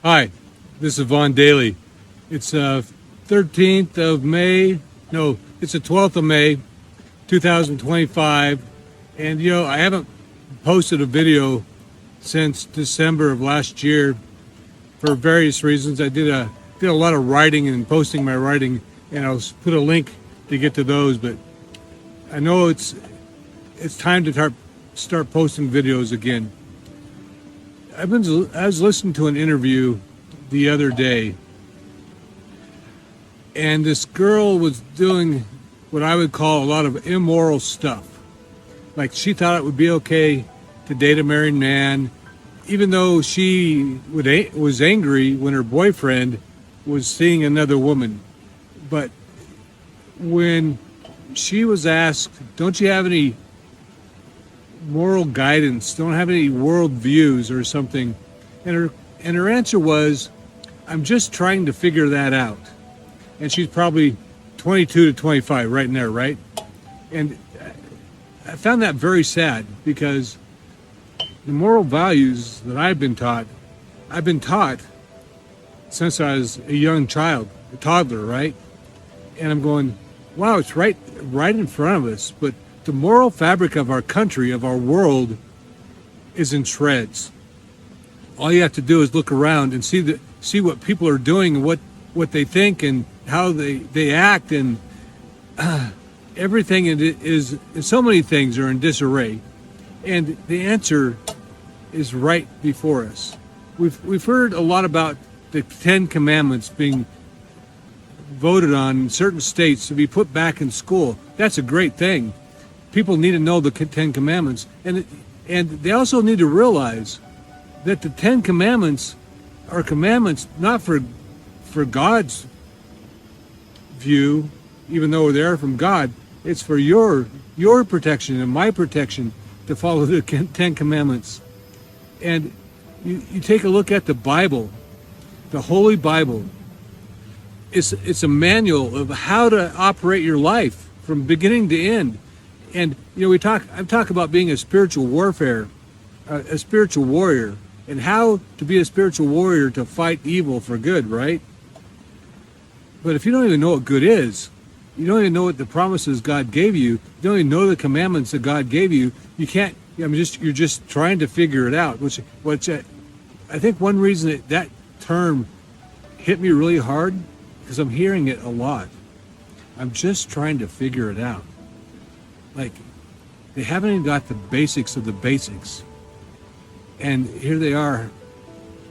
Hi, this is Vaughn Daly. It's 13th of May. No, it's the 12th of May, 2025. And I haven't posted a video since December of last year for various reasons. I did a lot of writing and posting my writing, and I'll put a link to get to those. But I know it's time to start posting videos again. I was listening to an interview the other day, and this girl was doing what I would call a lot of immoral stuff. Like, she thought it would be okay to date a married man, even though she was angry when her boyfriend was seeing another woman. But when she was asked, don't you have any moral guidance, don't have any world views or something, and her answer was, I'm just trying to figure that out. And she's probably 22 to 25, right in there, right? And I found that very sad, because the moral values that I've been taught since I was a young child, a toddler, right? And I'm going, wow, it's right in front of us, but the moral fabric of our country, of our world, is in shreds. All you have to do is look around and see what people are doing and what they think and how they act, and everything is so many things are in disarray. And the answer is right before us. We've heard a lot about the Ten Commandments being voted on in certain states to be put back in school. That's a great thing. People need to know the Ten Commandments, and they also need to realize that the Ten Commandments are commandments not for God's view, even though they're from God. It's for your protection and my protection to follow the Ten Commandments. And you take a look at the Bible, the Holy Bible. It's a manual of how to operate your life from beginning to end. And I'm talking about being a spiritual warrior, and how to be a spiritual warrior to fight evil for good, right? But if you don't even know what good is, you don't even know what the promises God gave you, you don't even know the commandments that God gave you, you can't. You're just trying to figure it out. Which I think one reason that term hit me really hard, because I'm hearing it a lot. I'm just trying to figure it out. Like, they haven't even got the basics of the basics. And here they are,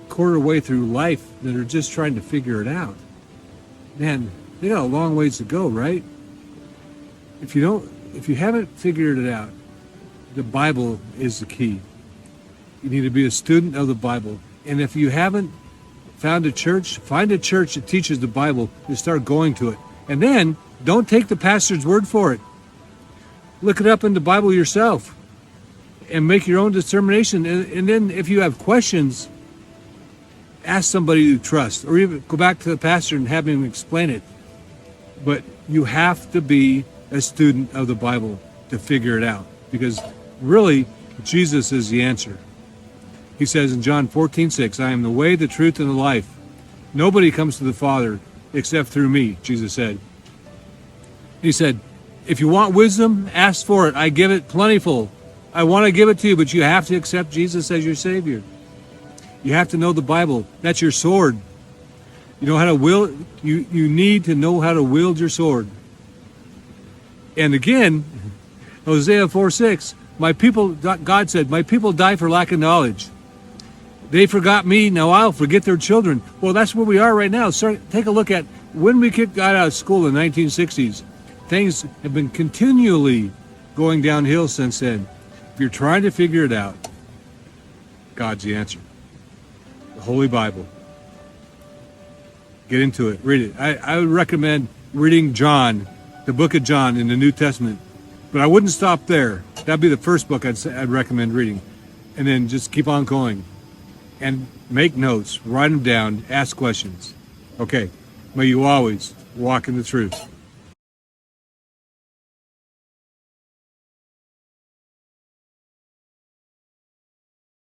quarter way through life, that are just trying to figure it out. Man, they got a long ways to go, right? If you haven't figured it out, the Bible is the key. You need to be a student of the Bible. And if you haven't found a church, find a church that teaches the Bible and start going to it. And then, don't take the pastor's word for it. Look it up in the Bible yourself and make your own determination. And then if you have questions, ask somebody you trust, or even go back to the pastor and have him explain it. But you have to be a student of the Bible to figure it out, because really, Jesus is the answer. He says in John 14:6, I am the way, the truth, and the life. Nobody comes to the Father except through me, Jesus said. He said, if you want wisdom, ask for it. I give it plentiful. I want to give it to you, but you have to accept Jesus as your Savior. You have to know the Bible. That's your sword. You know how to wield. You need to know how to wield your sword. And again, Hosea 4:6, my people, God said, my people die for lack of knowledge. They forgot me, now I'll forget their children. Well, that's where we are right now. Take a look at when we kicked God out of school in the 1960s. Things have been continually going downhill since then. If you're trying to figure it out, God's the answer. The Holy Bible. Get into it. Read it. I would recommend reading John, the book of John in the New Testament. But I wouldn't stop there. That'd be the first book I'd recommend reading. And then just keep on going. And make notes. Write them down. Ask questions. Okay. May you always walk in the truth.